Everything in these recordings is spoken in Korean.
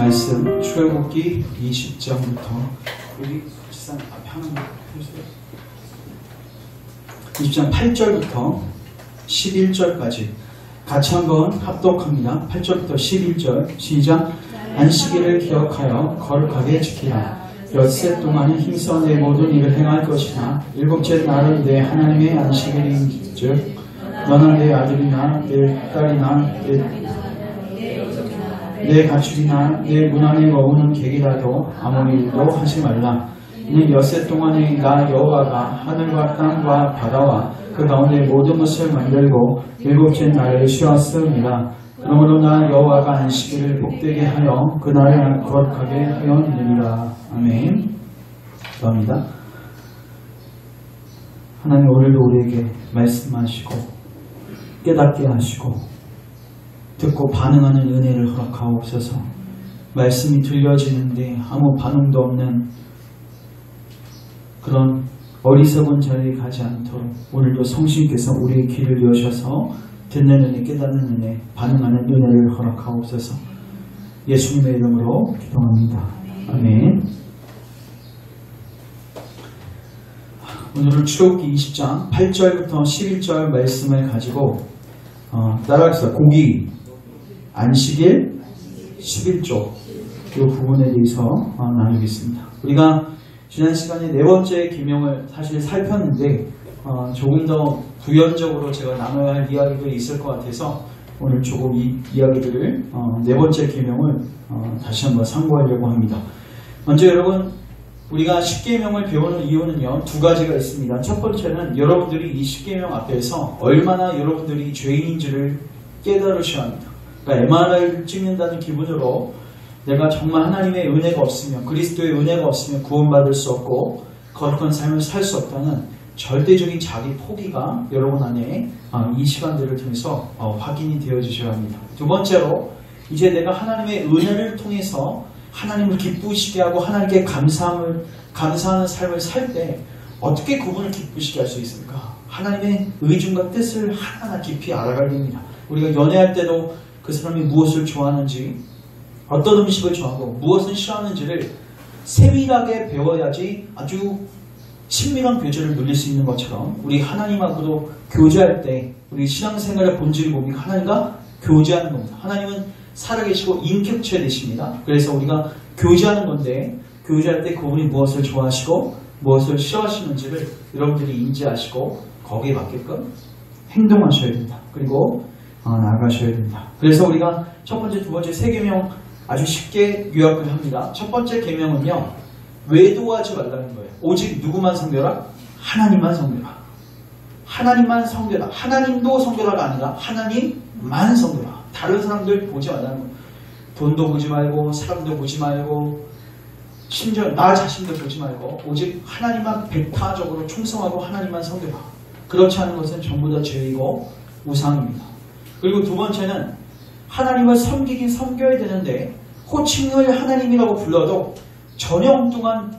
말씀 출애굽기 20장부터 여기 실상 앞에 하나 해주세요. 20장 8절부터 11절까지 같이 한번 합독합니다. 8절부터 11절 시작. 안식일을 기억하여 거룩하게 지키라. 엿새 동안은 힘써 내 모든 일을 행할 것이나 일곱째 날은 내 하나님의 안식일인즉 너나 내 아들이나 내 딸이나 내 가축이나 내 문 안에 머무는 객이라도 아무 일도 하지 말라. 이는 엿새 동안에 나 여호와가 하늘과 땅과 바다와 그 가운데 모든 것을 만들고 일곱째 날을 쉬었음이라. 그러므로 나 여호와가 안식일을 복되게 하여 그 날을 거룩하게 하였느니라. 아멘. 감사합니다. 하나님 오늘도 우리에게 말씀하시고 깨닫게 하시고 듣고 반응하는 은혜를 허락하옵소서. 말씀이 들려지는데 아무 반응도 없는 그런 어리석은 자리에 가지 않도록 오늘도 성신께서 우리의 귀를 여셔서 듣는 은혜, 깨닫는 은혜, 반응하는 은혜를 허락하옵소서. 예수님의 이름으로 기도합니다. 아멘. 오늘은 출애굽기 20장 8절부터 11절 말씀을 가지고 따라하겠습니다. 고기, 안식일, 11조 이 부분에 대해서 나누겠습니다. 우리가 지난 시간에 네 번째 계명을 사실 살폈는데 조금 더 부연적으로 제가 나눠야 할 이야기들이 있을 것 같아서 오늘 조금 이 이야기들을 네 번째 계명을 다시 한번 상고하려고 합니다. 먼저 여러분 우리가 10계명을 배우는 이유는요 두 가지가 있습니다. 첫 번째는 여러분들이 이 10계명 앞에서 얼마나 여러분들이 죄인인지를 깨달으셔야 합니다. 그러니까 MRI를 찍는다는 기분으로 내가 정말 하나님의 은혜가 없으면 그리스도의 은혜가 없으면 구원받을 수 없고 거룩한 삶을 살 수 없다는 절대적인 자기 포기가 여러분 안에 이 시간들을 통해서 확인이 되어지셔야 합니다. 두 번째로 이제 내가 하나님의 은혜를 통해서 하나님을 기쁘시게 하고 하나님께 감사하는 삶을 살 때 어떻게 그분을 기쁘시게 할 수 있습니까? 하나님의 의중과 뜻을 하나하나 깊이 알아가야 됩니다. 우리가 연애할 때도 그 사람이 무엇을 좋아하는지 어떤 음식을 좋아하고 무엇을 싫어하는지를 세밀하게 배워야지 아주 친밀한 교제를 누릴 수 있는 것처럼 우리 하나님하고도 교제할 때 우리 신앙생활의 본질이 뭡니까? 하나님과 교제하는 겁니다. 하나님은 살아계시고 인격체 되십니다. 그래서 우리가 교제하는 건데 교제할 때 그분이 무엇을 좋아하시고 무엇을 싫어하시는지를 여러분들이 인지하시고 거기에 맞게끔 행동하셔야 된다. 그리고 나아가셔야 된다. 그래서 우리가 첫 번째, 두 번째 세 계명 아주 쉽게 요약을 합니다. 첫 번째 계명은요 외도하지 말라는 거예요. 오직 누구만 섬겨라? 하나님만 섬겨라. 하나님만 섬겨라. 하나님도 섬겨라가 아니라 하나님만 섬겨라. 다른 사람들 보지 말라는 거예요. 돈도 보지 말고 사람도 보지 말고 심지어 나 자신도 보지 말고 오직 하나님만 100%적으로 충성하고 하나님만 섬겨라. 그렇지 않은 것은 전부 다 죄이고 우상입니다. 그리고 두 번째는 하나님을 섬기긴 섬겨야 되는데 호칭을 하나님이라고 불러도 전혀 엉뚱한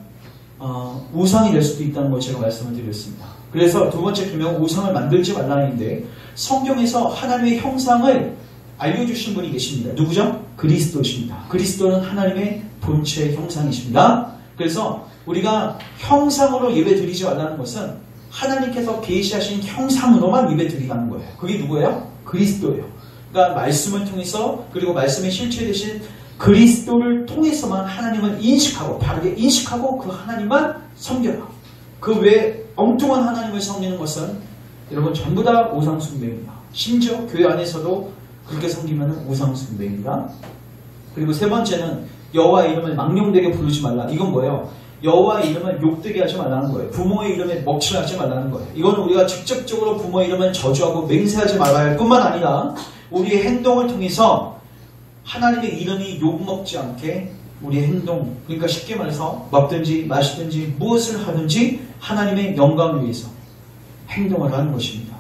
우상이 될 수도 있다는 걸 제가 말씀을 드렸습니다. 그래서 두 번째 계명은 우상을 만들지 말라는데 성경에서 하나님의 형상을 알려주신 분이 계십니다. 누구죠? 그리스도십니다. 그리스도는 하나님의 본체의 형상이십니다. 그래서 우리가 형상으로 예배 드리지 말라는 것은 하나님께서 계시하신 형상으로만 예배 드리라는 거예요. 그게 누구예요? 그리스도예요. 그러니까 말씀을 통해서 그리고 말씀의 실체되신 그리스도를 통해서만 하나님을 인식하고 바르게 인식하고 그 하나님만 섬겨라. 그 외에 엉뚱한 하나님을 섬기는 것은 여러분 전부 다 우상숭배입니다. 심지어 교회 안에서도 그렇게 섬기면 우상숭배입니다. 그리고 세 번째는 여호와의 이름을 망령되게 부르지 말라. 이건 뭐예요? 여호와의 이름을 욕되게 하지 말라는 거예요. 부모의 이름에 먹칠하지 말라는 거예요. 이건 우리가 직접적으로 부모의 이름을 저주하고 맹세하지 말아야 할 뿐만 아니라 우리의 행동을 통해서 하나님의 이름이 욕먹지 않게 우리의 행동, 그러니까 쉽게 말해서 먹든지 마시든지 무엇을 하든지 하나님의 영광을 위해서 행동을 하는 것입니다.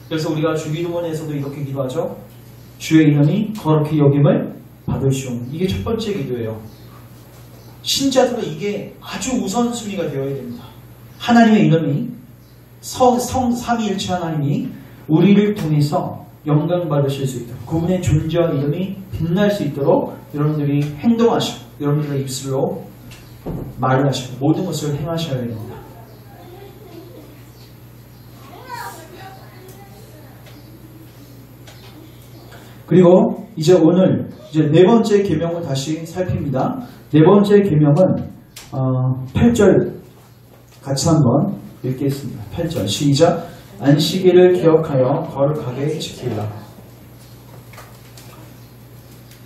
그래서 우리가 주기도문에서도 이렇게 기도하죠. 주의 이름이 거룩히 여김을 받으시오니. 이게 첫 번째 기도예요. 신자들은 이게 아주 우선순위가 되어야 됩니다. 하나님의 이름이 삼위일체 하나님이 우리를 통해서 영광 받으실 수 있도록 그분의 존재와 이름이 빛날 수 있도록 여러분들이 행동하시고 여러분들의 입술로 말을 하시고 모든 것을 행하셔야 됩니다. 그리고 이제 오늘 네 번째 계명을 다시 살핍니다. 네 번째 계명은 8절 같이 한번 읽겠습니다. 8절 시작. 안식일을 기억하여 거룩하게 지키라.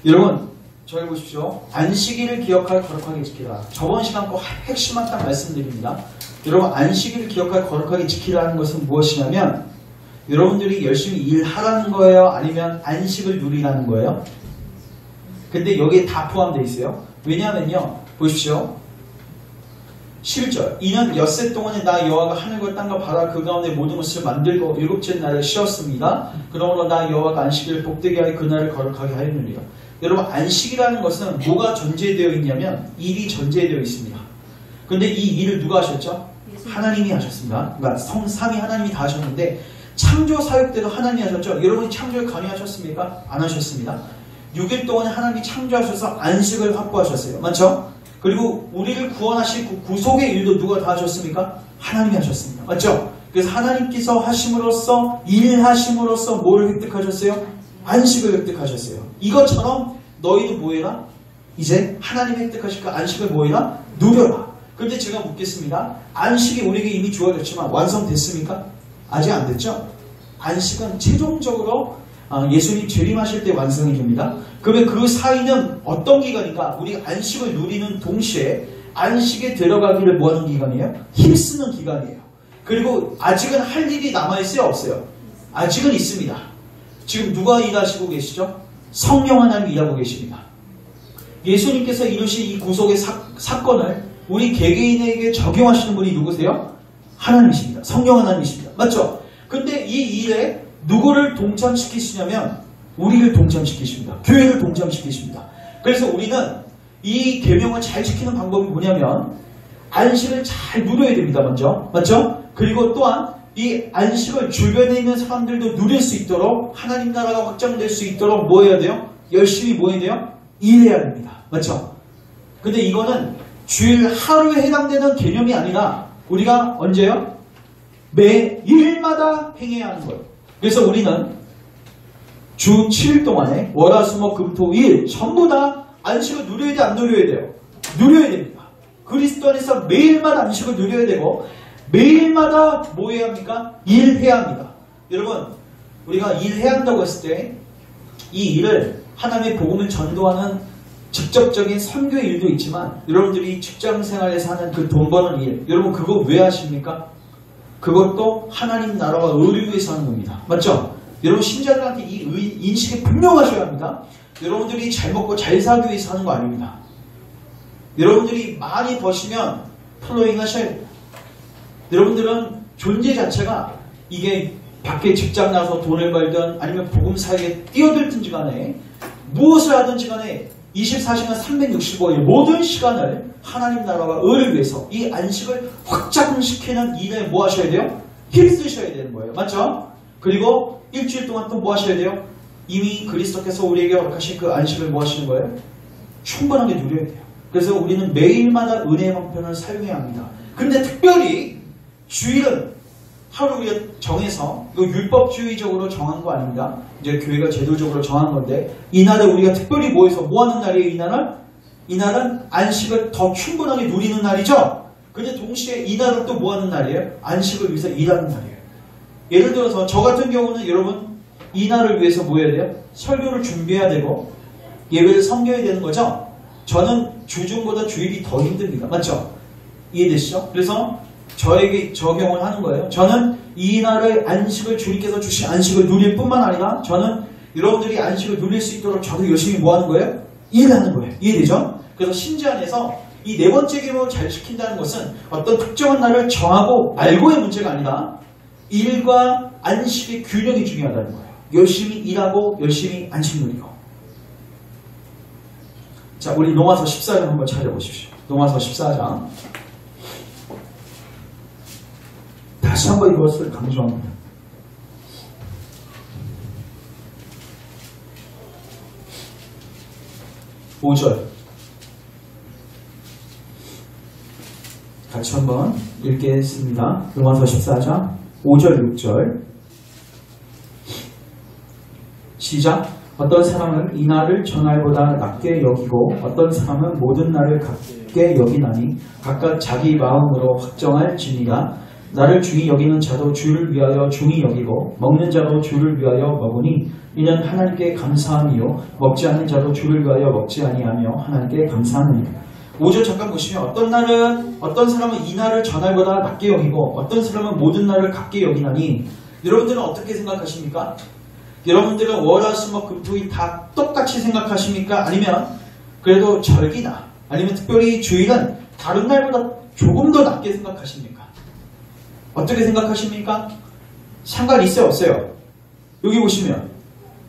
여러분 저기 보십시오. 안식일을 기억하여 거룩하게 지키라. 저번 시간 꼭 핵심만 딱 말씀드립니다. 여러분 안식일을 기억하여 거룩하게 지키라는 것은 무엇이냐면 여러분들이 열심히 일하라는 거예요? 아니면 안식을 누리라는 거예요? 근데 여기에 다 포함되어 있어요. 왜냐하면요. 보십시오. 11절 이는 엿새 동안에 나 여호와가 하늘과 땅과 바다 그 가운데 모든 것을 만들고 일곱째 날에 쉬었습니다. 그러므로 나 여호와가 안식일을 복되게 하여 그날을 거룩하게 하였느니라. 여러분 안식이라는 것은 뭐가 전제되어 있냐면 일이 전제되어 있습니다. 근데 이 일을 누가 하셨죠? 하나님이 하셨습니다. 그러니까 성삼위 하나님이 다 하셨는데 창조 사역 때도 하나님이 하셨죠? 여러분이 창조를 관여하셨습니까? 안 하셨습니다. 6일 동안 하나님이 창조하셔서 안식을 확보하셨어요. 맞죠? 그리고 우리를 구원하실 그 구속의 일도 누가 다 하셨습니까? 하나님이 하셨습니다. 맞죠? 그래서 하나님께서 하심으로써 일하심으로써 뭐를 획득하셨어요? 안식을 획득하셨어요. 이것처럼 너희도 뭐해라? 이제 하나님이 획득하실 그 안식을 뭐해라? 누려라. 그런데 제가 묻겠습니다. 안식이 우리에게 이미 주어졌지만 완성됐습니까? 아직 안 됐죠? 안식은 최종적으로 예수님 재림하실 때 완성이 됩니다. 그러면 그 사이는 어떤 기간인가? 우리가 안식을 누리는 동시에 안식에 들어가기를 뭐하는 기간이에요? 힘쓰는 기간이에요. 그리고 아직은 할 일이 남아있어요? 없어요? 아직은 있습니다. 지금 누가 일하시고 계시죠? 성령 하나님이 일하고 계십니다. 예수님께서 이루신 이 구속의 사건을 우리 개개인에게 적용하시는 분이 누구세요? 하나님이십니다. 성령 하나님이십니다. 맞죠? 근데 이 일에 누구를 동참시키시냐면 우리를 동참시키십니다. 교회를 동참시키십니다. 그래서 우리는 이 계명을 잘 지키는 방법이 뭐냐면 안식을 잘 누려야 됩니다. 먼저. 맞죠? 그리고 또한 이 안식을 주변에 있는 사람들도 누릴 수 있도록 하나님 나라가 확장될 수 있도록 뭐 해야 돼요? 열심히 뭐 해야 돼요? 일해야 됩니다. 맞죠? 근데 이거는 주일 하루에 해당되는 개념이 아니라 우리가 언제요? 매일마다 행해야 하는 거예요. 그래서 우리는 주 7일 동안에 월화수목금토일 전부 다 안식을 누려야 돼? 안 누려야 돼요? 누려야 됩니다. 그리스도 안에서 매일마다 안식을 누려야 되고 매일마다 뭐 해야 합니까? 일해야 합니다. 여러분 우리가 일해야 한다고 했을 때 이 일을 하나님의 복음을 전도하는 직접적인 선교의 일도 있지만 여러분들이 직장생활에서 하는 그 돈 버는 일 여러분 그거 왜 하십니까? 그것도 하나님 나라와 의를 위해서 하는 겁니다. 맞죠? 여러분 신자들한테 이 인식이 분명하셔야 합니다. 여러분들이 잘 먹고 잘 살기 위해서 하는 거 아닙니다. 여러분들이 많이 버시면 플로잉 하셔야 됩니다. 여러분들은 존재 자체가 이게 밖에 직장 나서 돈을 벌든 아니면 복음 사역에 뛰어들든지 간에 무엇을 하든지 간에 24시간 365일 모든 시간을 하나님 나라와 의를 위해서 이 안식을 확장시키는 일에 뭐 하셔야 돼요? 힘쓰셔야 되는 거예요. 맞죠? 그리고 일주일 동안 또 뭐 하셔야 돼요? 이미 그리스도께서 우리에게 허락하신 그 안식을 뭐 하시는 거예요? 충분하게 누려야 돼요. 그래서 우리는 매일마다 은혜의 방편을 사용해야 합니다. 근데 특별히 주일은 하루 우리가 정해서 이거 율법주의적으로 정한 거 아닙니다. 이제 교회가 제도적으로 정한 건데 이 날에 우리가 특별히 모여서 뭐 하는 날이에요? 이 날은? 이 날은 안식을 더 충분하게 누리는 날이죠. 근데 동시에 이 날은 또 뭐 하는 날이에요? 안식을 위해서 일하는 날이에요. 예를 들어서 저 같은 경우는 여러분 이 날을 위해서 뭐 해야 돼요? 설교를 준비해야 되고 예배를 섬겨야 되는 거죠. 저는 주중보다 주일이 더 힘듭니다. 맞죠? 이해되시죠? 그래서 저에게 적용을 하는 거예요. 저는 이 날의 안식을 주님께서 주신 안식을 누릴 뿐만 아니라 저는 여러분들이 안식을 누릴 수 있도록 저도 열심히 뭐 하는 거예요? 일하는 거예요. 이해되죠? 그래서 신자 안에서 이 네 번째 계명을 잘 지킨다는 것은 어떤 특정한 날을 정하고 말고의 문제가 아니라 일과 안식의 균형이 중요하다는 거예요. 열심히 일하고 열심히 안식 누리고. 자, 우리 로마서 14장 한번 찾아보십시오. 로마서 14장. 다시 한번 이것을 강조합니다. 5절 같이 한번 읽겠습니다. 로마서 14장 5절 6절 시작. 어떤 사람은 이 날을 전날보다 낮게 여기고 어떤 사람은 모든 날을 같게 여기나니 각각 자기 마음으로 확정할지니라. 나를 중히 여기는 자도 주를 위하여 중히 여기고 먹는 자도 주를 위하여 먹으니 이는 하나님께 감사함이요 먹지 않는 자도 주를 위하여 먹지 아니하며 하나님께 감사하느니라. 5절 잠깐 보시면 어떤 사람은 이 날을 전날보다 낮게 여기고 어떤 사람은 모든 날을 같게 여기나니 여러분들은 어떻게 생각하십니까? 여러분들은 월화수목금토일 다 똑같이 생각하십니까? 아니면 그래도 절기나 아니면 특별히 주일은 다른 날보다 조금 더 낮게 생각하십니까? 어떻게 생각하십니까? 상관이 있어요 없어요? 여기 보시면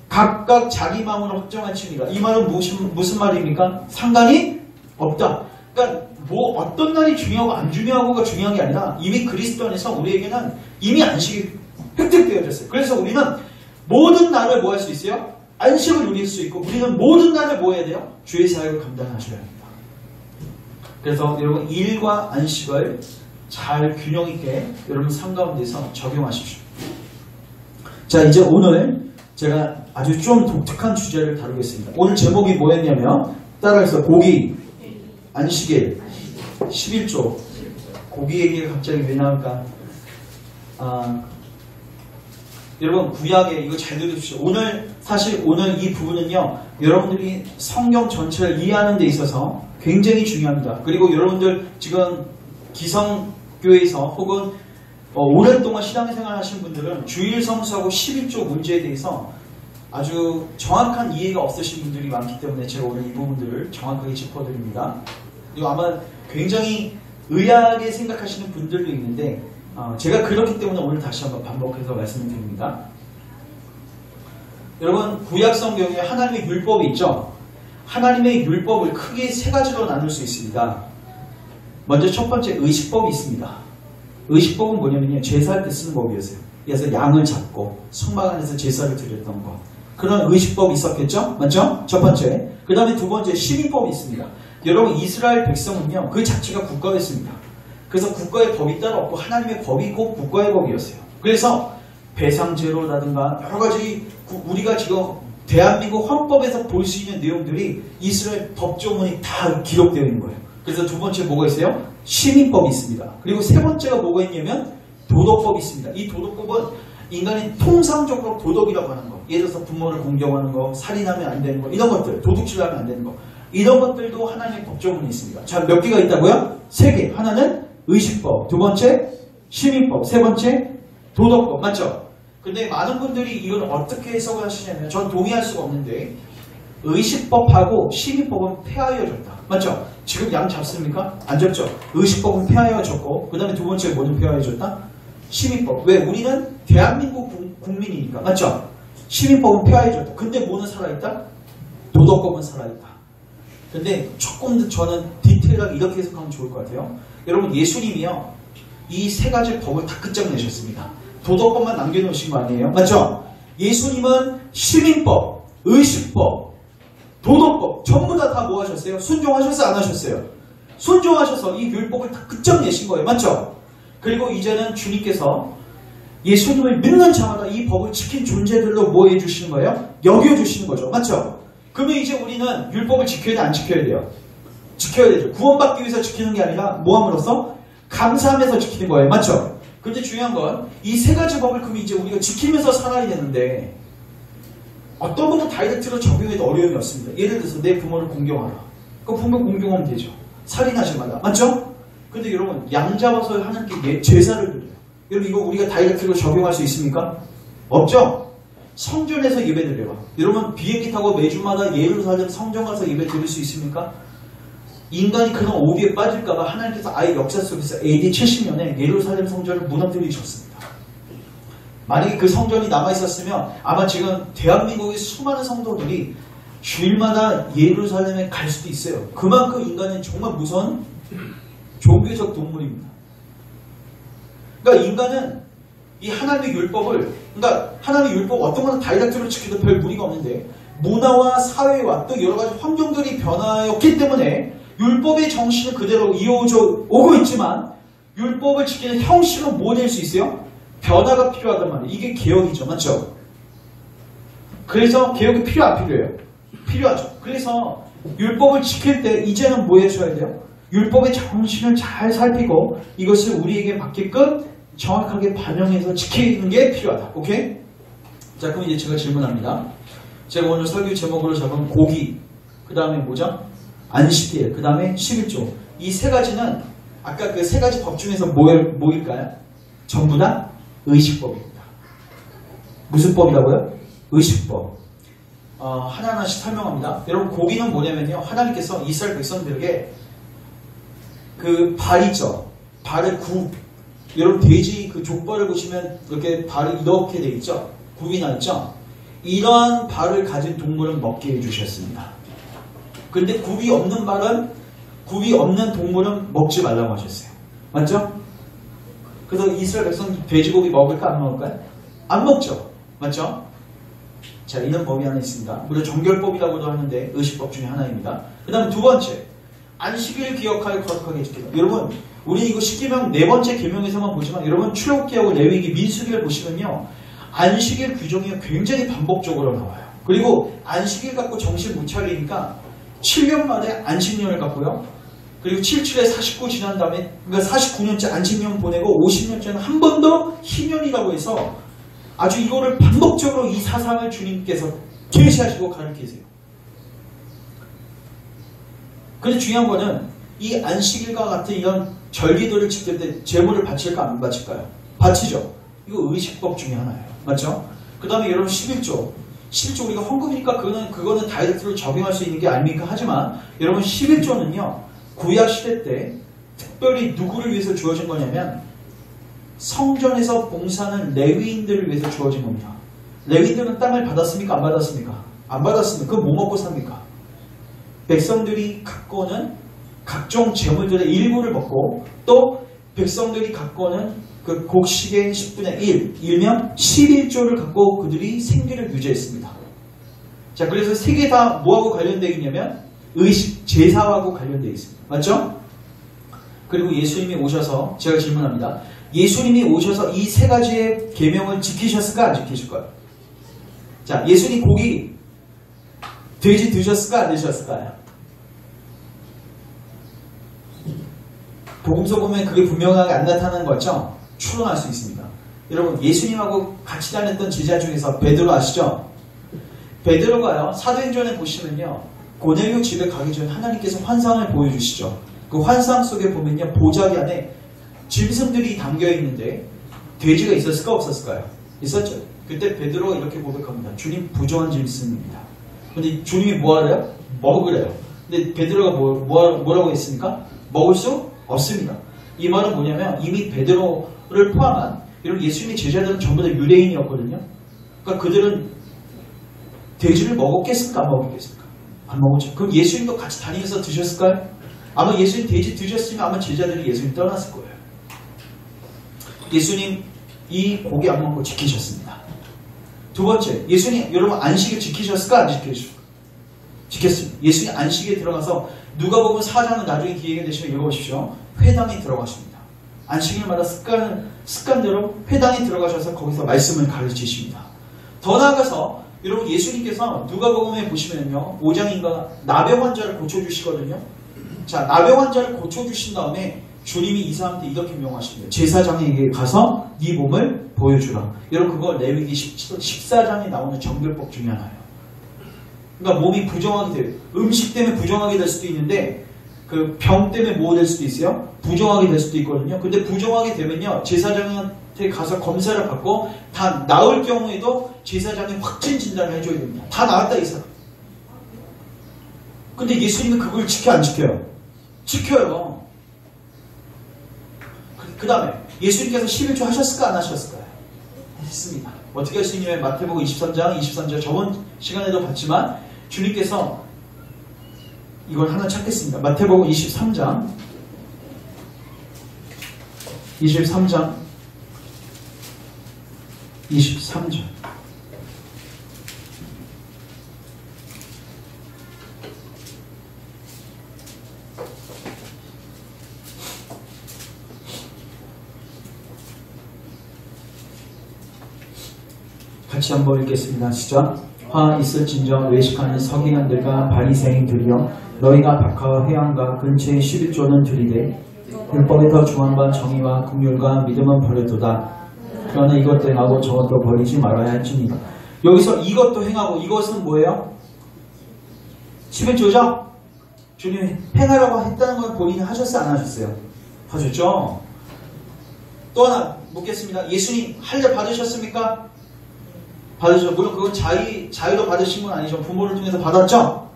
각각 자기 마음으로 확정하십니다. 이 말은 무슨 말입니까? 상관이 없다. 그러니까 뭐 어떤 날이 중요하고 안 중요하고가 중요한 게 아니라 이미 그리스도 안에서 우리에게는 이미 안식이 획득되어졌어요. 그래서 우리는 모든 날을 뭐 할 수 있어요? 안식을 누릴 수 있고 우리는 모든 날을 뭐 해야 돼요? 주의 사역을 감당하셔야 합니다. 그래서 여러분 일과 안식을 잘 균형 있게 여러분 삶 가운데서 적용하십시오. 자 이제 오늘 제가 아주 좀 독특한 주제를 다루겠습니다. 오늘 제목이 뭐였냐면 따라해서 고기, 안식일, 11조. 고기 얘기가 갑자기 왜 나올까? 여러분 구약에 이거 잘 들으십시오. 사실 오늘 이 부분은요 여러분들이 성경 전체를 이해하는 데 있어서 굉장히 중요합니다. 그리고 여러분들 지금 기성교회에서 혹은 오랫동안 신앙생활 하신 분들은 주일 성수하고 11조 문제에 대해서 아주 정확한 이해가 없으신 분들이 많기 때문에 제가 오늘 이 부분들을 정확하게 짚어드립니다. 그리고 아마 굉장히 의아하게 생각하시는 분들도 있는데 제가 그렇기 때문에 오늘 다시 한번 반복해서 말씀드립니다. 여러분 구약 성경에 하나님의 율법이 있죠. 하나님의 율법을 크게 세 가지로 나눌 수 있습니다. 먼저 첫 번째 의식법이 있습니다. 의식법은 뭐냐면요 제사할 때 쓰는 법이었어요. 그래서 양을 잡고 성막 안에서 제사를 드렸던 것 그런 의식법이 있었겠죠? 맞죠? 첫 번째. 그 다음에 두 번째 시민법이 있습니다. 여러분 이스라엘 백성은요 그 자체가 국가였습니다. 그래서 국가의 법이 따로 없고 하나님의 법이 꼭 국가의 법이었어요. 그래서 배상제로라든가 여러 가지 우리가 지금 대한민국 헌법에서 볼 수 있는 내용들이 이스라엘 법조문이 다 기록되어 있는 거예요. 그래서 두 번째 뭐가 있어요? 시민법이 있습니다. 그리고 세 번째가 뭐가 있냐면 도덕법이 있습니다. 이 도덕법은 인간이 통상적으로 도덕이라고 하는 거 예를 들어서 부모를 공경하는 거 살인하면 안 되는 거 이런 것들 도둑질하면 안 되는 거 이런 것들도 하나님의 법조문이 있습니다. 자, 몇 개가 있다고요? 세 개. 하나는 의식법, 두 번째 시민법, 세 번째 도덕법. 맞죠? 근데 많은 분들이 이걸 어떻게 해석을 하시냐면 전 동의할 수가 없는데 의식법하고 시민법은 폐하여졌다. 맞죠? 지금 양 잡습니까? 안 잡죠? 의식법은 폐하여졌고 그 다음에 두 번째 뭐는 폐하여졌다? 시민법. 왜? 우리는 대한민국 국민이니까. 맞죠? 시민법은 폐하여졌다. 근데 뭐는 살아있다? 도덕법은 살아있다. 근데 조금 더 저는 디테일하게 이렇게 해석하면 좋을 것 같아요. 여러분 예수님이요 이 세 가지 법을 다 끝장내셨습니다. 도덕법만 남겨놓으신 거 아니에요? 맞죠? 예수님은 시민법, 의식법, 도덕법 전부 다 뭐 하셨어요? 순종하셨어요? 안 하셨어요? 순종하셔서 이 율법을 다 끝장내신 거예요. 맞죠? 그리고 이제는 주님께서 예수님을 믿는 자마다 이 법을 지킨 존재들로 뭐 해주시는 거예요? 여겨주시는 거죠. 맞죠? 그러면 이제 우리는 율법을 지켜야 돼? 안 지켜야 돼요? 지켜야 되죠. 구원받기 위해서 지키는 게 아니라 뭐함으로써? 감사하면서 지키는 거예요. 맞죠? 근데 중요한 건 이 세 가지 법을 그럼 이제 우리가 지키면서 살아야 되는데 어떤 부분 다이렉트로 적용해도 어려움이 없습니다. 예를 들어서 내 부모를 공경하라. 그럼 부모 공경하면 되죠. 살인하지 마라. 맞죠? 근데 여러분 양 잡아서 하나님께 제사를 드려요. 여러분 이거 우리가 다이렉트로 적용할 수 있습니까? 없죠? 성전에서 예배 드려요. 여러분 비행기 타고 매주마다 예루살렘 성전 가서 예배 드릴 수 있습니까? 인간이 그런 오류에 빠질까봐 하나님께서 아예 역사 속에서 AD 70년에 예루살렘 성전을 무너뜨리셨습니다. 만약에 그 성전이 남아있었으면 아마 지금 대한민국의 수많은 성도들이 주일마다 예루살렘에 갈 수도 있어요. 그만큼 인간은 정말 무서운 종교적 동물입니다. 그러니까 인간은 이 하나님의 율법을 그러니까 하나님의 율법 어떤 거는 다이렉트로 지켜도 별 무리가 없는데 문화와 사회와 또 여러 가지 환경들이 변화였기 때문에 율법의 정신은 그대로 이어져 오고 있지만 율법을 지키는 형식은 뭐 될 수 있어요? 변화가 필요하단 말이에요. 이게 개혁이죠. 맞죠? 그래서 개혁이 필요 안 필요해요? 필요하죠. 그래서 율법을 지킬 때 이제는 뭐 해줘야 돼요? 율법의 정신을 잘 살피고 이것을 우리에게 맞게끔 정확하게 반영해서 지키는 게 필요하다. 오케이? 자, 그럼 이제 제가 질문합니다. 제가 오늘 설교 제목으로 잡은 고기, 그 다음에 뭐죠? 안식일, 그 다음에 11조. 이 세 가지는 아까 그 세 가지 법 중에서 뭐일까요? 전부 다 의식법입니다. 무슨 법이라고요? 의식법. 하나하나씩 설명합니다. 여러분, 고기는 뭐냐면요. 하나님께서 이스라엘 백성들에게 그 발이죠. 발을 여러분 돼지 그 족발을 보시면 이렇게 발이 이렇게 돼 있죠. 굽이 나 있죠. 이러한 발을 가진 동물은 먹게 해주셨습니다. 근데 굽이 없는 동물은 먹지 말라고 하셨어요. 맞죠? 그래서 이스라엘 백성 돼지고기 먹을까 안 먹을까요? 안 먹죠. 맞죠? 자, 이런 법이 하나 있습니다. 물론 정결법이라고도 하는데 의식법 중에 하나입니다. 그 다음에 두 번째, 안식일 기억하여 거룩하게 지키라. 여러분, 우리 이거 십계명 네 번째 계명에서만 보지만 여러분 출애굽기하고 레위기, 민수기를 보시면요, 안식일 규정이 굉장히 반복적으로 나와요. 그리고 안식일 갖고 정신 못 차리니까 7년 만에 안식년을 갖고요. 그리고 77에 49 지난 다음에 그러니까 49년째 안식년 보내고 50년째는 한 번 더 희년이라고 해서 아주 이거를 반복적으로 이 사상을 주님께서 계시하시고 가르치세요. 근데 중요한 거는 이 안식일과 같은 이런 절기들을 지킬 때 제물을 바칠까 안 바칠까요? 바치죠. 이거 의식법 중에 하나예요. 맞죠? 그 다음에 여러분 11조. 11조 우리가 헌금이니까 그거는 다이렉트로 적용할 수 있는 게 아닙니까? 하지만 여러분 11조는요. 구약 시대 때 특별히 누구를 위해서 주어진 거냐면 성전에서 봉사하는 레위인들을 위해서 주어진 겁니다. 레위인들은 땅을 받았습니까? 안 받았습니까? 안 받았습니다. 그럼 뭐 먹고 삽니까? 백성들이 갖고 오는 각종 재물들의 일부를 먹고 또 백성들이 갖고 오는 그 곡식의 10분의 1, 일명 11조를 갖고 그들이 생계를 유지했습니다. 자, 그래서 세 개 다 뭐하고 관련되어 있냐면 의식, 제사하고 관련되어 있습니다. 맞죠? 그리고 예수님이 오셔서 제가 질문합니다. 예수님이 오셔서 이 세 가지의 계명을 지키셨을까 안 지키실까요? 자, 예수님 고기, 돼지 드셨을까 안 드셨을까요? 복음서 보면 그게 분명하게 안 나타나는 거죠? 추론할 수 있습니다. 여러분, 예수님하고 같이 다녔던 제자 중에서 베드로 아시죠? 베드로가요, 사도행전에 보시면요, 고넬료 집에 가기 전에 하나님께서 환상을 보여주시죠. 그 환상 속에 보면요, 보자기 안에 짐승들이 담겨 있는데 돼지가 있었을까 없었을까요? 있었죠. 그때 베드로가 이렇게 고백합니다. 주님, 부정한 짐승입니다. 근데 주님이 뭐하래요? 먹으래요. 근데 베드로가 뭐라고 했습니까? 먹을 수 없습니다. 이 말은 뭐냐면 이미 베드로를 포함한 이런 예수님의 제자들은 전부 다 유대인이었거든요. 그러니까 그들은 돼지를 먹었겠습니까? 안 먹었겠습니까? 안 먹었죠. 그럼 예수님도 같이 다니면서 드셨을까요? 아마 예수님 돼지 드셨으면 아마 제자들이 예수님 떠났을 거예요. 예수님 이 고기 안 먹고 지키셨습니다. 두 번째, 예수님 여러분 안식일 지키셨을까? 안 지키셨을까? 지켰습니다. 예수님 안식일에 들어가서 누가복음 4장은 나중에 기회가 되시면 읽어보십시오. 회당에 들어가십니다. 안식일마다 습관대로 회당에 들어가셔서 거기서 말씀을 가르치십니다. 더 나아가서 여러분 예수님께서 누가복음에 보시면요, 5장인가 나병 환자를 고쳐주시거든요. 자, 나병 환자를 고쳐주신 다음에 주님이 이 사람한테 이렇게 명하십니다. 제사장에게 가서 네 몸을 보여주라. 여러분 그거 레위기 14장에 나오는 정결법 중에 하나예요. 그러니까 몸이 부정하게 돼요. 음식 때문에 부정하게 될 수도 있는데 그 병 때문에 뭐 될 수도 있어요? 부정하게 될 수도 있거든요. 근데 부정하게 되면요, 제사장한테 가서 검사를 받고 다 나을 경우에도 제사장이 확진 진단을 해줘야 됩니다. 다 나았다 이 사람. 근데 예수님은 그걸 지켜 안 지켜요? 지켜요. 그 다음에 예수님께서 11조 하셨을까 안 하셨을까요? 했습니다. 어떻게 하시냐면 마태복음 23장 저번 시간에도 봤지만 주님께서 이걸 하나 찾겠습니다. 마태복음 23장 같이 한번 읽겠습니다. 시작. 화 있을진저 외식하는 서기관들과 바리새인들이여 너희가 박하와 회당과 근처의 11조는 들이되 율법에 더 중한 바 정의와 긍휼과 믿음은 버려두다. 그러나 이것도 행하고 저것도 버리지 말아야 할지니라. 여기서 이것도 행하고 이것은 뭐예요? 11조죠? 주님이 행하라고 했다는 건 본인이 하셨어요? 안 하셨어요? 하셨죠? 또 하나 묻겠습니다. 예수님 할례 받으셨습니까? 받으셨죠. 물론 그건 자유로 받으신 건 아니죠. 부모를 통해서 받았죠?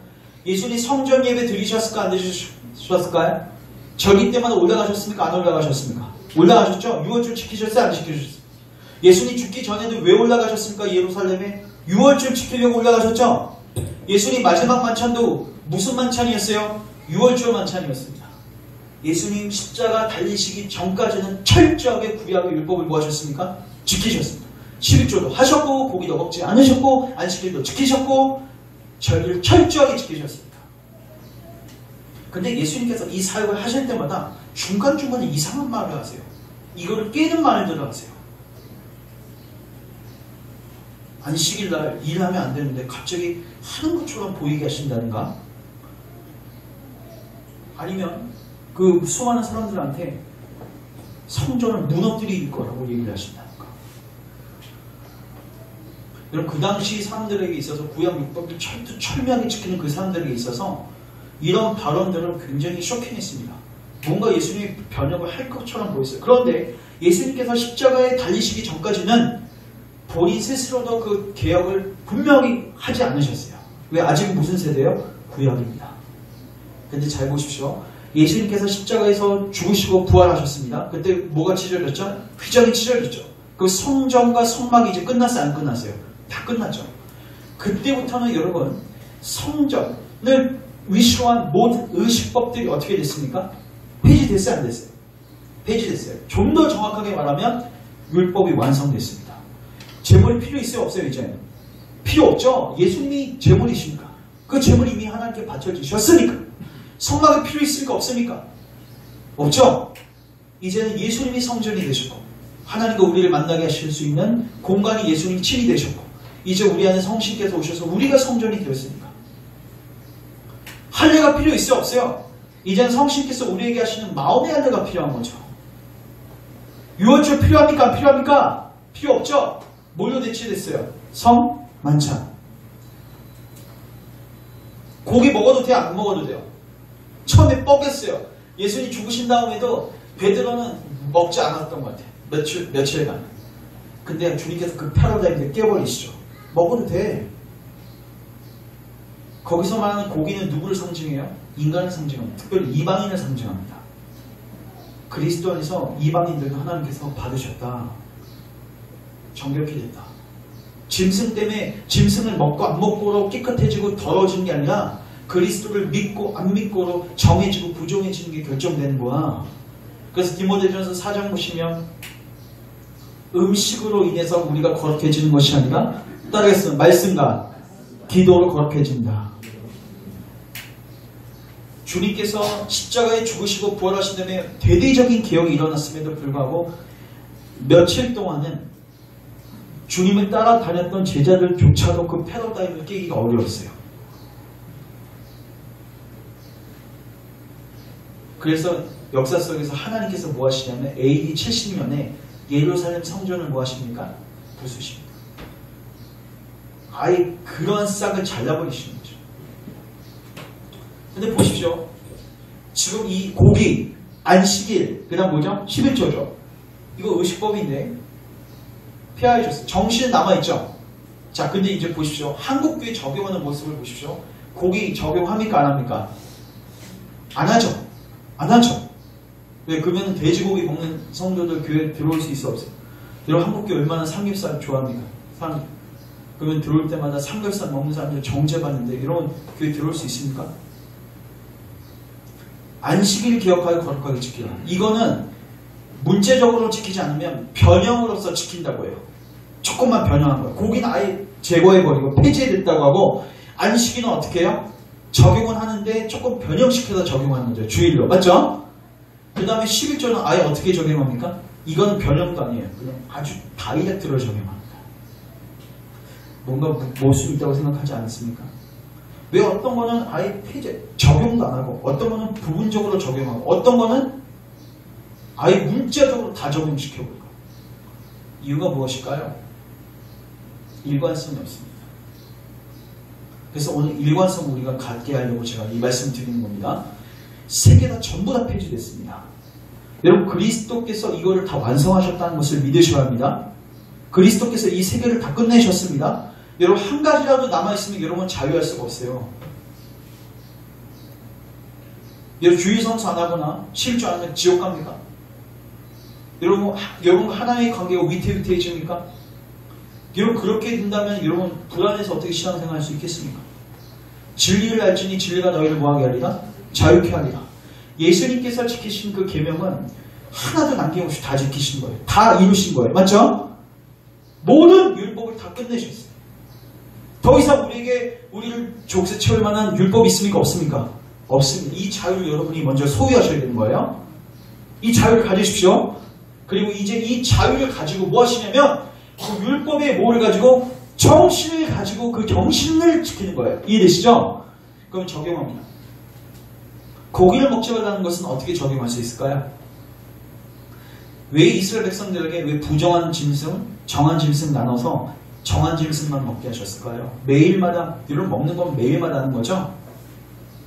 예수님 성전 예배 드리셨을까? 안 드리셨을까요? 절기 때마다 올라가셨습니까? 안 올라가셨습니까? 올라가셨죠? 유월절 지키셨어요? 안 지키셨어요? 예수님 죽기 전에도 왜 올라가셨습니까? 예루살렘에? 유월절 지키려고 올라가셨죠? 예수님 마지막 만찬도 무슨 만찬이었어요? 유월절 만찬이었습니다. 예수님 십자가 달리시기 전까지는 철저하게 구약의 율법을 뭐 하셨습니까? 지키셨습니다. 11조도 하셨고 고기도 먹지 않으셨고 안식일도 지키셨고 절기를 철저하게 지키셨습니다. 근데 예수님께서 이 사역을 하실 때마다 중간중간에 이상한 말을 하세요. 이거를 깨는 말들을 하세요. 안식일날 일하면 안 되는데 갑자기 하는 것처럼 보이게 하신다든가, 아니면 그 수많은 사람들한테 성전을 무너뜨릴 거라고 얘기를 하신다든가. 여러분, 그 당시 사람들에게 있어서 구약 율법을 철저하게 지키는 그 사람들에게 있어서 이런 발언들은 굉장히 쇼킹했습니다. 뭔가 예수님이 변혁을 할 것처럼 보였어요. 그런데 예수님께서 십자가에 달리시기 전까지는 본인 스스로도 그 개혁을 분명히 하지 않으셨어요. 왜? 아직은 무슨 세대예요? 구약입니다. 근데 잘 보십시오. 예수님께서 십자가에서 죽으시고 부활하셨습니다. 그때 뭐가 찢어졌죠? 휘장이 찢어졌죠. 그 성전과 성막이 이제 끝났어요? 안 끝났어요? 다 끝났죠. 그때부터는 여러분, 성전을 위시로 한 모든 의식법들이 어떻게 됐습니까? 폐지됐어요? 안 됐어요? 폐지됐어요. 좀 더 정확하게 말하면 율법이 완성됐습니다. 제물이 필요 있어요? 없어요? 이제는? 필요 없죠? 예수님이 제물이십니까? 그 제물이 이미 하나님께 바쳐지셨으니까. 성막이 필요 있습니까? 없습니까? 없죠? 이제는 예수님이 성전이 되셨고 하나님과 우리를 만나게 하실 수 있는 공간이 예수님이 친히 되셨고 이제 우리 안에 성신께서 오셔서 우리가 성전이 되었습니다. 할례가 필요 있어요? 없어요? 이제는 성신께서 우리에게 하시는 마음의 할례가 필요한 거죠. 유월절 필요합니까? 안 필요합니까? 필요 없죠? 뭘로 대체됐어요? 성 만찬. 고기 먹어도 돼요? 안 먹어도 돼요? 처음에 뻐겼어요. 예수님 죽으신 다음에도 베드로는 먹지 않았던 것 같아요. 며칠간. 근데 주님께서 그 패러다임을 깨버리시죠. 먹어도 돼. 거기서 말하는 고기는 누구를 상징해요? 인간을 상징합니다. 특별히 이방인을 상징합니다. 그리스도 안에서 이방인들도 하나님께서 받으셨다. 정결케 됐다. 짐승 때문에 짐승을 먹고 안 먹고로 깨끗해지고 더러워지는 게 아니라 그리스도를 믿고 안 믿고로 정해지고 부정해지는 게 결정되는 거야. 그래서 디모데전서 4장 보시면 음식으로 인해서 우리가 거룩해지는 것이 아니라 따르겠습니다. 말씀과 기도로 거룩해진다. 주님께서 십자가에 죽으시고 부활하신 다음에 대대적인 개혁이 일어났음에도 불구하고 며칠 동안은 주님을 따라다녔던 제자들조차도 그 패러다임을 깨기가 어려웠어요. 그래서 역사 속에서 하나님께서 뭐 하시냐면 AD 70년에 예루살렘 성전을 뭐 하십니까? 부수십니다. 아예 그런 싹을 잘라버리시는 거죠. 근데 보십시오. 지금 이 고기, 안식일, 그 다음 뭐죠? 11조죠. 이거 의식법인데 폐하해 줬어요. 정신은 남아있죠. 자, 근데 이제 보십시오. 한국교회 적용하는 모습을 보십시오. 고기 적용합니까? 안 합니까? 안 하죠. 안 하죠. 왜? 그러면 돼지고기 먹는 성도들 교회에 들어올 수 있어 없어요? 여러분 한국교회 얼마나 삼겹살 좋아합니까? 그러면 들어올 때마다 삼겹살 먹는 사람들 정죄받는데 이런 교회 들어올 수 있습니까? 안식일 기억하여 거룩하게 지키라. 이거는 문제적으로 지키지 않으면 변형으로서 지킨다고 해요. 조금만 변형한 거예요. 고기는 아예 제거해버리고 폐지됐다고 하고 안식일은 어떻게 해요? 적용은 하는데 조금 변형시켜서 적용하는 거죠. 주일로. 맞죠? 그 다음에 11조는 아예 어떻게 적용합니까? 이거는 변형도 아니에요. 그냥 아주 다이렉트로 적용합니다. 뭔가 모순이 있다고 생각하지 않습니까? 왜 어떤 거는 아예 폐제, 적용도 안 하고 어떤 거는 부분적으로 적용하고 어떤 거는 아예 문자적으로 다 적용시켜볼까? 이유가 무엇일까요? 일관성이 없습니다. 그래서 오늘 일관성 우리가 갖게 하려고 제가 이 말씀 드리는 겁니다. 세 개 다 전부 다 폐지됐습니다. 여러분 그리스도께서 이거를 다 완성하셨다는 것을 믿으셔야 합니다. 그리스도께서 이 세 개를 다 끝내셨습니다. 여러분 한 가지라도 남아있으면 여러분 자유할 수가 없어요. 여러분 주의성수 안 하거나 실주 안 하면 지옥 갑니까? 여러분 하나님의 관계가 위태위태해집니까? 여러분 그렇게 된다면 여러분 불안해서 어떻게 신앙생활할 수 있겠습니까? 진리를 알지니 진리가 너희를 뭐하게 하리라? 자유케 하리라. 예수님께서 지키신 그 계명은 하나도 남김없이 다 지키신 거예요. 다 이루신 거예요. 맞죠? 모든 율법을 다 끝내셨어요. 더 이상 우리를 족쇄 채울 만한 율법이 있습니까? 없습니까? 없습니다. 이 자유를 여러분이 먼저 소유하셔야 되는 거예요. 이 자유를 가지십시오. 그리고 이제 이 자유를 가지고 뭐 하시냐면 그 율법의 뭐를 가지고 정신을 가지고 그 정신을 지키는 거예요. 이해되시죠? 그럼 적용합니다. 고기를 먹지 말라는 것은 어떻게 적용할 수 있을까요? 왜 이스라엘 백성들에게 왜 부정한 짐승, 정한 짐승 나눠서 정한 짐승만 먹게 하셨을까요? 매일마다, 여러분 먹는 건 매일마다 하는 거죠?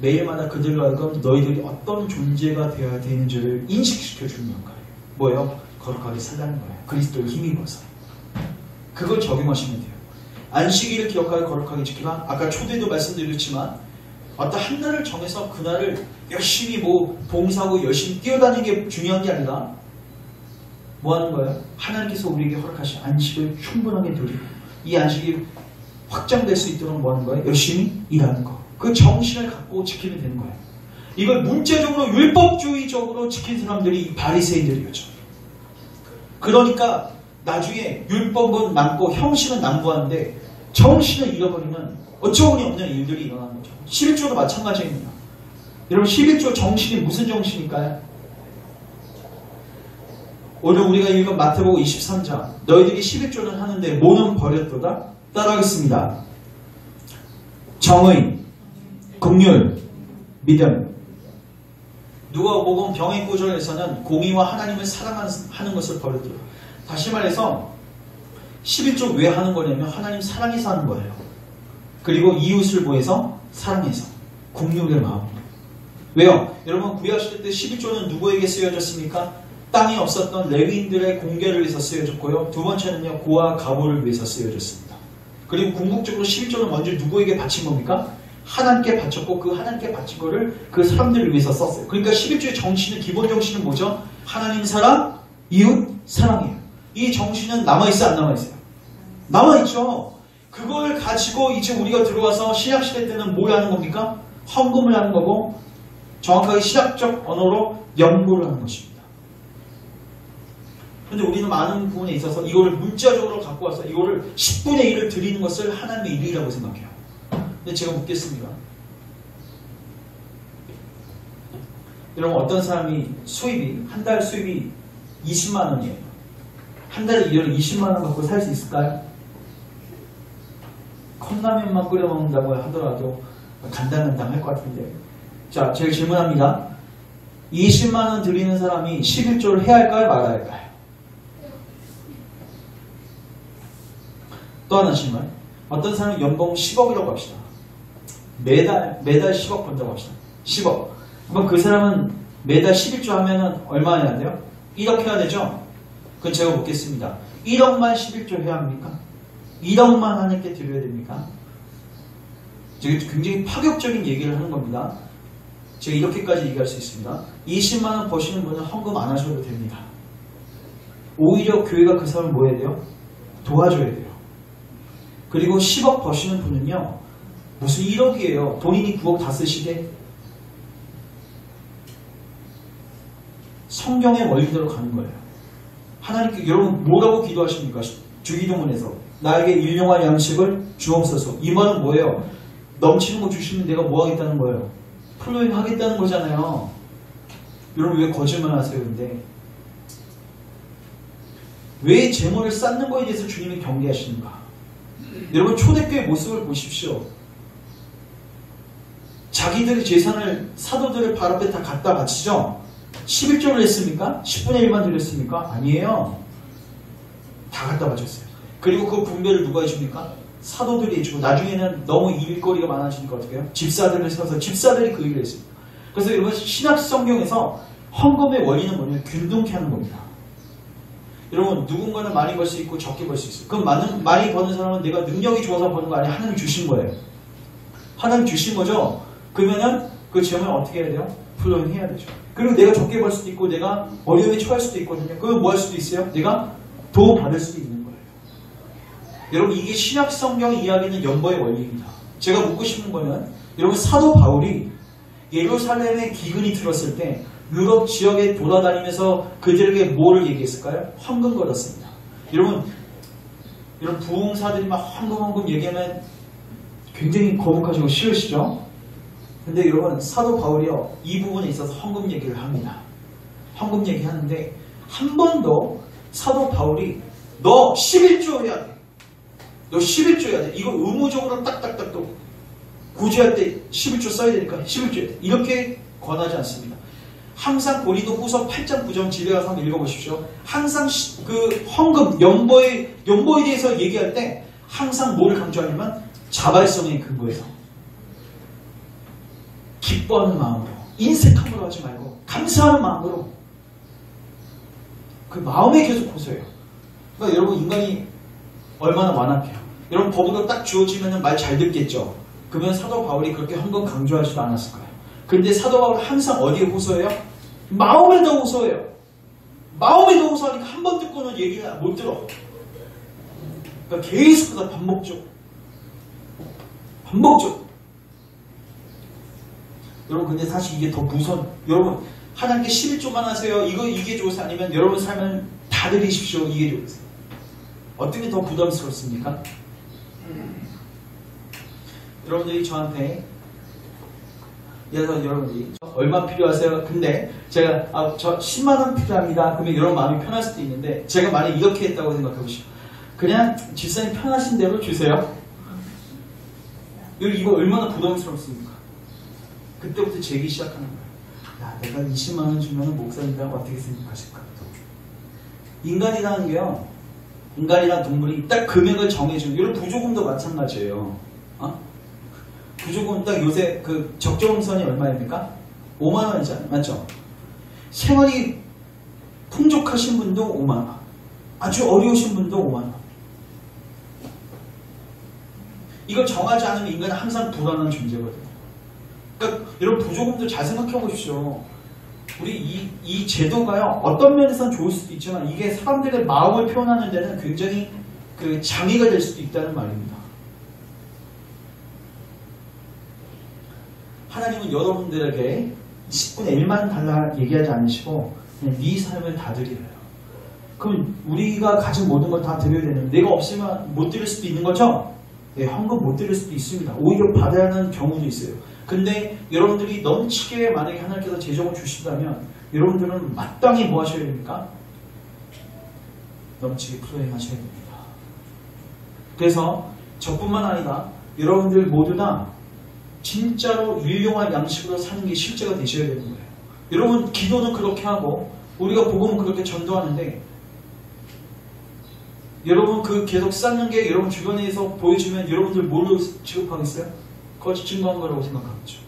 매일마다 그들로 하여금 너희들이 어떤 존재가 되어야 되는지를 인식시켜 주는 역할이에요. 뭐예요? 거룩하게 살라는 거예요. 그리스도를 힘입어서. 그걸 적용하시면 돼요. 안식일을 기억하여 거룩하게 지키라. 아까 초대도 말씀드렸지만 어떤 한 날을 정해서 그날을 열심히 봉사하고 열심히 뛰어다니는 게 중요한 게 아니라 뭐 하는 거예요? 하나님께서 우리에게 허락하신 안식을 충분하게 누리고 이 안식이 확장될 수 있도록 뭐 하는 거예요? 열심히 일하는 거. 그 정신을 갖고 지키면 되는 거예요. 이걸 문자적으로 율법주의적으로 지킨 사람들이 이 바리새인들이었죠. 그러니까 나중에 율법은 남고 형식은 남부하는데 정신을 잃어버리는 어처구니 없는 일들이 일어나는 거죠. 11조도 마찬가지입니다. 여러분 11조 정신이 무슨 정신일까요? 오늘 우리가 읽은 마태복음 23장 너희들이 11조는 하는데 뭐는 버렸도다? 따라하겠습니다. 정의, 긍휼, 믿음. 누가복음 병행 구절에서는 공의와 하나님을 사랑하는 것을 버렸더라. 다시 말해서 11조 왜 하는 거냐면 하나님 사랑해서 하는 거예요. 그리고 이웃을 보해서 사랑해서 긍휼의 마음. 왜요? 여러분 구약시대 때 11조는 누구에게 쓰여졌습니까? 땅이 없었던 레위인들의 공개를 위해서 쓰여졌고요. 두 번째는요. 고아 가부를 위해서 쓰여졌습니다. 그리고 궁극적으로 11조는 먼저 누구에게 바친 겁니까? 하나님께 바쳤고 그 하나님께 바친 거를 그 사람들을 위해서 썼어요. 그러니까 11조의 정신은 기본 정신은 뭐죠? 하나님 사랑, 이웃 사랑이에요. 이 정신은 남아있어요? 안 남아있어요? 남아있죠. 그걸 가지고 이제 우리가 들어와서 신약시대 때는 뭘 하는 겁니까? 헌금을 하는 거고 정확하게 신학적 언어로 연구를 하는 것입니다. 그런데 우리는 많은 부분에 있어서 이거를 문자적으로 갖고 와서 이거를 10분의 1을 드리는 것을 하나님의 일이라고 생각해요. 근데 제가 묻겠습니다. 여러분 어떤 사람이 한 달 수입이 20만 원이에요. 한 달에 20만 원 갖고 살 수 있을까요? 컵라면만 끓여 먹는다고 하더라도 간당간당 할 것 같은데. 자, 제가 질문합니다. 20만 원 드리는 사람이 11조를 해야 할까요? 말아야 할까요? 또 하나 질문. 어떤 사람이 연봉 10억이라고 합시다. 매달 10억 번다고 합시다. 10억. 그럼 그 사람은 매달 11조 하면은 얼마 해야 돼요? 1억 해야 되죠? 그럼 제가 묻겠습니다. 1억만 11조 해야 합니까? 1억만 하나님께 드려야 됩니까? 제가 굉장히 파격적인 얘기를 하는 겁니다. 제가 이렇게까지 얘기할 수 있습니다. 20만원 버시는 분은 헌금 안 하셔도 됩니다. 오히려 교회가 그 사람을 뭐 해야 돼요? 도와줘야 돼요. 그리고 10억 버시는 분은요. 무슨 1억이에요. 본인이 9억 다 쓰시게? 성경의 원리대로 가는 거예요. 하나님께 여러분 뭐라고 기도하십니까? 주기도문에서 나에게 일용할 양식을 주옵소서. 이 말은 뭐예요? 넘치는 거 주시면 내가 뭐 하겠다는 거예요? 플로잉 하겠다는 거잖아요. 여러분 왜 거짓말 하세요? 근데 왜 재물을 쌓는 거에 대해서 주님이 경계하시는가? 여러분 초대교회 모습을 보십시오. 자기들의 재산을 사도들의 발 앞에 다 갖다 바치죠. 11조를 했습니까? 10분의 1만 드렸습니까? 아니에요. 다 갖다 바쳤어요. 그리고 그 분배를 누가 해줍니까? 사도들이 해주고 나중에는 너무 일거리가 많아지니까 어떻게 해요? 집사들을 세워서 집사들이 그 일을 했습니다. 그래서 여러분 신약 성경에서 헌금의 원리는 뭐냐면 균등케 하는 겁니다. 여러분 누군가는 많이 벌 수 있고 적게 벌 수 있어요. 그럼 많이 버는 사람은 내가 능력이 좋아서 버는 거 아니야? 하나님 주신 거예요. 하나님 주신 거죠. 그러면은 그 재물을 어떻게 해야 돼요? 플로잉 해야 되죠. 그리고 내가 적게 벌 수도 있고 내가 어려움에 처할 수도 있거든요. 그러면 뭐 할 수도 있어요? 내가 도움 받을 수도 있는 거예요. 여러분 이게 신약 성경이 이야기하는 연보의 원리입니다. 제가 묻고 싶은 거는 여러분 사도 바울이 예루살렘에 기근이 들었을 때 유럽 지역에 돌아다니면서 그들에게 뭐를 얘기했을까요? 헌금 걸었습니다. 여러분 부흥사들이 막 헌금 얘기하면 굉장히 거북하시고 싫으시죠? 근데 여러분 사도 바울이요 이 부분에 있어서 헌금 얘기를 합니다. 헌금 얘기하는데 한 번도 사도 바울이 너 11조 해야 돼. 너 11조 해야 돼. 이거 의무적으로 딱딱딱 또 구제할 때 11조 써야 되니까 11조 해야 돼. 이렇게 권하지 않습니다. 항상 고린도 후서 8장 9절 집에 가서 한번 읽어보십시오. 항상 그 헌금, 연보에 대해서 얘기할 때 항상 뭐를 강조하냐면 자발성의 근거에서 기뻐하는 마음으로 인색함으로 하지 말고 감사하는 마음으로 그 마음에 계속 호소해요. 그러니까 여러분 인간이 얼마나 완악해요. 여러분 법으로 딱 주어지면 말 잘 듣겠죠. 그러면 사도 바울이 그렇게 헌금 강조하지도 않았을 거예요. 근데 사도 바울은 항상 어디에 호소해요? 마음에도 호소해요. 마음에도 호소하니까 한 번 듣고는 얘기를 못 들어. 그러니까 계속 반복적. 여러분 근데 사실 이게 더 무서운. 여러분 하나님께 11조만 하세요. 이게 좋으세요? 아니면 여러분 삶을 다 드리십시오. 이게 좋으세요? 어떤 게 더 부담스럽습니까? 여러분들이 저한테 예를 들어 여러분들이 얼마 필요하세요? 근데 제가 저 10만원 필요합니다. 그러면 여러분 마음이 편할 수도 있는데 제가 만약 이렇게 했다고 생각해 보시죠. 그냥 집사님 편하신 대로 주세요. 이거 얼마나 부담스럽습니까? 그때부터 재기 시작하는 거예요. 야, 내가 20만원 주면 목사님이라고 어떻게 생각하실까? 인간이라는 게요. 인간이란 동물이 딱 금액을 정해주는, 이런 부조금도 마찬가지예요. 부조금 딱 요새 그 적정선이 얼마입니까? 5만원이잖아요. 맞죠? 생활이 풍족하신 분도 5만원. 아주 어려우신 분도 5만원. 이걸 정하지 않으면 인간은 항상 불안한 존재거든요. 그러니까 여러분 부조금도 잘 생각해 보십시오. 우리 이 제도가요, 어떤 면에서는 좋을 수도 있지만 이게 사람들의 마음을 표현하는 데는 굉장히 그 장애가 될 수도 있다는 말입니다. 하나님은 여러분들에게 10분의 1만 달라 얘기하지 않으시고 그냥 네 삶을 다 드려요. 그럼 우리가 가진 모든 걸 다 드려야 되는데 내가 없으면 못 드릴 수도 있는 거죠? 네, 헌금 못 드릴 수도 있습니다. 오히려 받아야 하는 경우도 있어요. 근데 여러분들이 넘치게 만약에 하나님께서 재정을 주신다면 여러분들은 마땅히 뭐 하셔야 됩니까? 넘치게 플로잉 하셔야 됩니다. 그래서 저뿐만 아니라 여러분들 모두 다 진짜로 율용한 양식으로 사는 게 실제가 되셔야 되는 거예요. 여러분 기도는 그렇게 하고 우리가 복음은 그렇게 전도하는데 여러분 그 계속 쌓는 게 여러분 주변에서 보여주면 여러분들 뭘로 취급하겠어요? 거짓 증거한 거라고 생각하겠죠.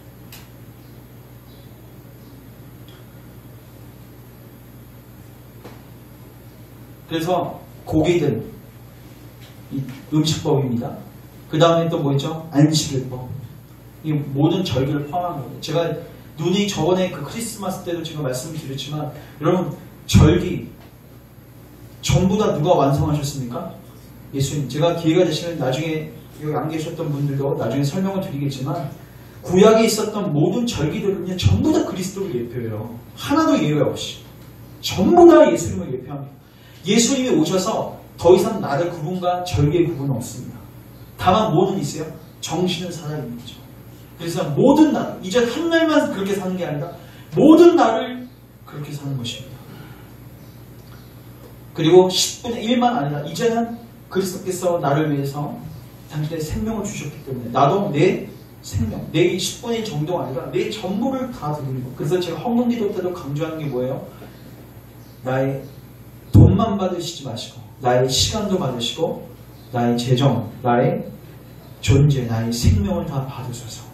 그래서 고기든 이 음식법입니다. 그 다음에 또 뭐 있죠? 안식일법. 이 모든 절기를 포함한 거예요. 제가 눈이 저번에 그 크리스마스 때도 제가 말씀드렸지만 여러분 절기 전부 다 누가 완성하셨습니까? 예수님. 제가 기회가 되시면 나중에 여기 안 계셨던 분들도 나중에 설명을 드리겠지만 구약에 있었던 모든 절기들은요 전부 다 그리스도를 예표해요. 하나도 예외 없이 전부 다 예수님을 예표합니다. 예수님이 오셔서 더 이상 나를 구분과 절기의 구분은 없습니다. 다만 뭐는 있어요? 정신은 살아있는 거죠. 그래서 모든 날, 이제 한 날만 그렇게 사는 게 아니라 모든 날을 그렇게 사는 것입니다. 그리고 10분의 1만 아니라 이제는 그리스도께서 나를 위해서 당신의 생명을 주셨기 때문에 나도 내 생명, 내 10분의 정도가 아니라 내 전부를 다 드리는 거. 그래서 제가 헌금기도 때도 강조하는 게 뭐예요? 나의 돈만 받으시지 마시고 나의 시간도 받으시고 나의 재정, 나의 존재, 나의 생명을 다 받으셔서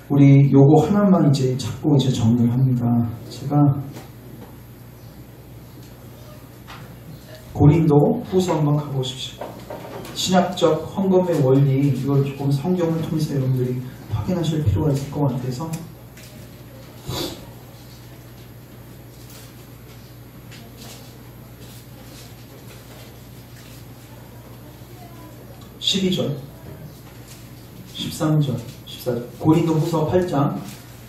우리 요거 하나만 이제 자꾸 이제 정리를 합니다. 제가 고린도 후서 한번 가보십시오. 신학적 헌금의 원리, 이걸 조금 성경을 통해서 여러분들이 확인하실 필요가 있을 것 같아서 12절, 13절, 14절, 고린도 후서 8장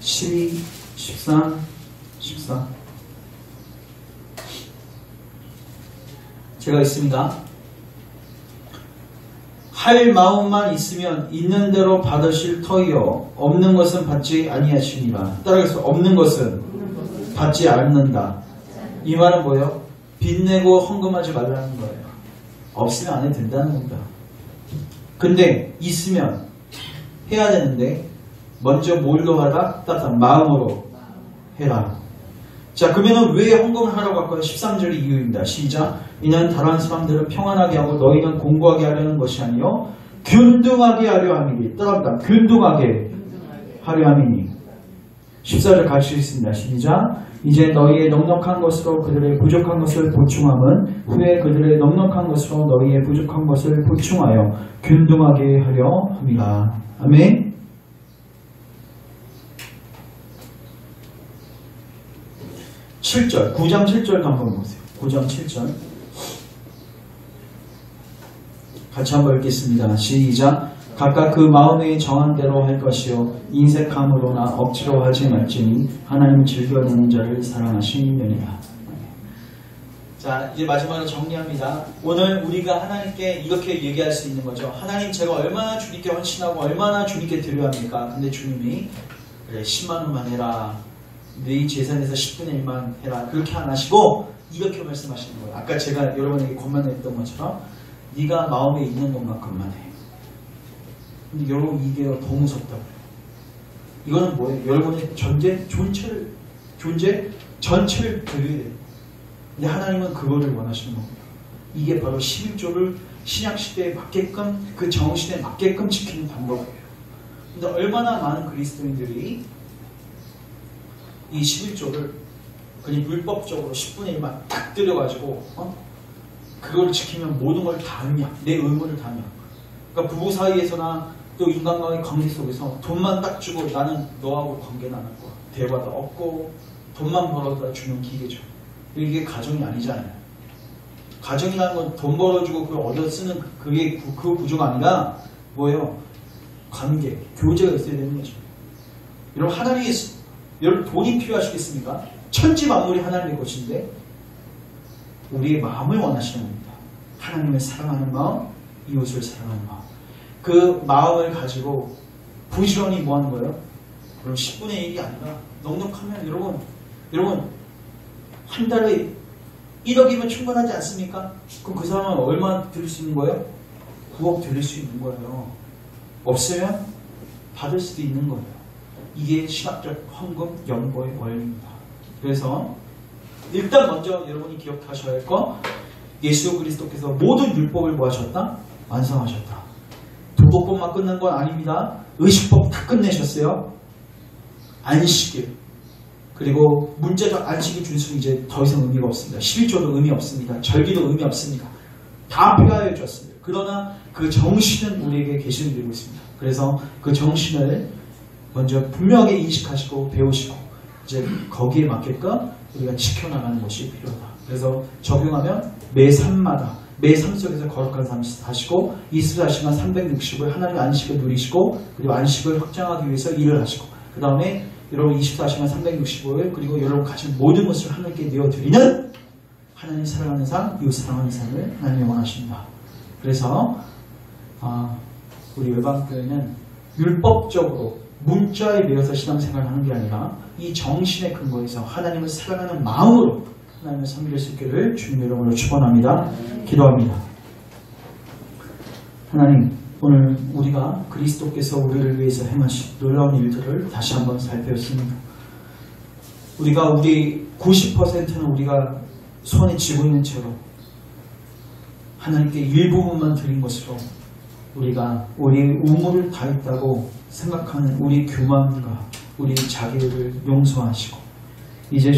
12, 13, 14. 제가 있습니다. 할 마음만 있으면 있는 대로 받으실 터이요 없는 것은 받지 아니하시니라. 따라서 없는 것은 받지 않는다. 이 말은 뭐예요? 빚내고 헌금하지 말라는 거예요. 없으면 안 해도 된다는 겁니다. 근데 있으면 해야 되는데 먼저 뭘로 하라? 따뜻한 마음으로 해라. 자, 그러면 왜 헌금을 하라고 할까요? 13절의 이유입니다. 시작. 이는 다른 사람들을 평안하게 하고 너희는 공고하게 하려는 것이 아니요 균등하게 하려 함이니. 따라합니다. 균등하게 하려 함이니. 14절 같이 있습니다. 시작. 이제 너희의 넉넉한 것으로 그들의 부족한 것을 보충함은 후에 그들의 넉넉한 것으로 너희의 부족한 것을 보충하여 균등하게 하려 함이라. 아멘. (7절) 9장 7절 한번 보세요. 9장 7절 같이 한번 읽겠습니다. 시작. 각각 그 마음에 정한 대로 할 것이요 인색함으로나 억지로 하지 말지니 하나님은 즐겨내는 자를 사랑하시느니라. 자, 이제 마지막으로 정리합니다. 오늘 우리가 하나님께 이렇게 얘기할 수 있는 거죠. 하나님, 제가 얼마나 주님께 헌신하고 얼마나 주님께 드려야 합니까? 근데 주님이 그래 10만 원만 해라, 네 재산에서 10분의 1만 해라, 그렇게 안 하시고 이렇게 말씀하시는 거예요. 아까 제가 여러분에게 권면했던 것처럼 네가 마음에 있는 것만큼만 해. 근데 여러분, 이게 더 무섭다고요. 이거는 뭐예요? 여러분의 존재 전체를 드려야 돼요. 근데 하나님은 그거를 원하시는 겁니다. 이게 바로 11조를 신약시대에 맞게끔, 그 정시대에 맞게끔 지키는 방법이에요. 근데 얼마나 많은 그리스도인들이 이 11조를 그냥 불법적으로 10분의 1만 딱 들여가지고 그걸 지키면 모든 걸 다 하냐, 내 의무를 다 하냐. 그러니까 부부 사이에서나 또 인간과의 관계 속에서 돈만 딱 주고 나는 너하고 관계는 안 할 거야. 대화도 없고 돈만 벌어다 주는 기계죠. 이게 가정이 아니잖아요. 가정이라는 건 돈 벌어주고 그걸 얻어 쓰는 그게 그 구조가 아니라 뭐예요? 관계, 교제가 있어야 되는 거죠. 여러분, 여러분 돈이 필요하시겠습니까? 천지 만물이 하나님의 것인데 우리의 마음을 원하시는 겁니다. 하나님을 사랑하는 마음, 이웃을 사랑하는 마음. 그 마음을 가지고 부지런히 뭐 하는 거예요? 그럼 10분의 1이 아니라 넉넉하면 여러분 한 달에 1억이면 충분하지 않습니까? 그럼 그 사람은 얼마 드릴 수 있는 거예요? 9억 드릴 수 있는 거예요. 없으면 받을 수도 있는 거예요. 이게 신학적 헌금 연보의 원리입니다. 그래서 일단 먼저 여러분이 기억하셔야 할 거, 예수 그리스도께서 모든 율법을 뭐 하셨다? 완성하셨다. 도덕법만 끝난 건 아닙니다. 의식법 다 끝내셨어요. 안식일, 그리고 문자적 안식일 준수는 이제 더 이상 의미가 없습니다. 11조도 의미 없습니다. 절기도 의미 없습니다. 다 폐하해 줬습니다. 그러나 그 정신은 우리에게 계시를 드리고 있습니다. 그래서 그 정신을 먼저 분명하게 인식하시고 배우시고 이제 거기에 맞게끔 우리가 지켜나가는 것이 필요하다. 그래서 적용하면 매 삶 속에서 거룩한 삶 사시고 24시간 360을 하나님의 안식을 누리시고 그리고 안식을 확장하기 위해서 일을 하시고 그 다음에 여러분 24시간 365일 그리고 여러분 가진 모든 것을 하나님께 내어드리는 하나님 사랑하는 삶, 이웃 사랑하는 삶을 하나님이 원하십니다. 그래서 우리 열방교회는 율법적으로 문자에 매여서 신앙생활을 하는 게 아니라 이 정신의 근거에서 하나님을 사랑하는 마음으로 하나님을 섬길 수 있기를 주님의 이름으로 축원합니다. 기도합니다. 하나님, 오늘 우리가 그리스도께서 우리를 위해서 행하신 놀라운 일들을 다시 한번 살펴봤습니다. 우리 90%는 우리가 손에 쥐고 있는 채로 하나님께 일부분만 드린 것으로 우리가 우리의 의무를 다했다고 생각하는 우리 교만과 우리 자기를 용서하시고, 이제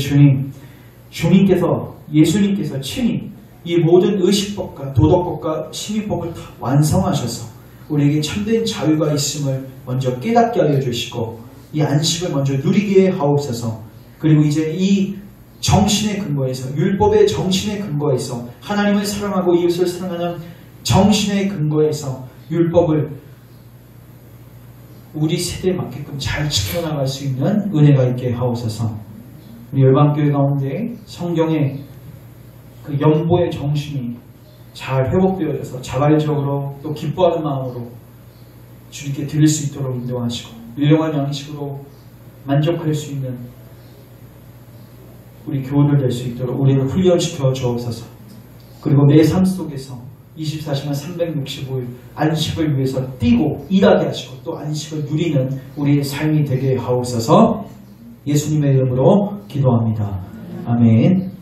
주님께서 예수님께서 친히 이 모든 의식법과 도덕법과 심의법을 다 완성하셔서 우리에게 참된 자유가 있음을 먼저 깨닫게 하여 주시고 이 안식을 먼저 누리게 하옵소서. 그리고 이제 이 정신의 근거에서, 율법의 정신의 근거에서, 하나님을 사랑하고 이웃을 사랑하는 정신의 근거에서 율법을 우리 세대에 맞게끔 잘 지켜나갈 수 있는 은혜가 있게 하옵소서. 우리 열방교회 가운데 성경의 그 연보의 정신이 잘 회복되어져서 자발적으로 또 기뻐하는 마음으로 주님께 드릴 수 있도록 인도하시고 일용할 양식으로 만족할 수 있는 우리 교우들 될 수 있도록 우리를 훈련시켜 주옵소서. 그리고 내 삶 속에서 24시간 365일 안식을 위해서 뛰고 일하게 하시고 또 안식을 누리는 우리의 삶이 되게 하옵소서. 예수님의 이름으로 기도합니다. 아멘.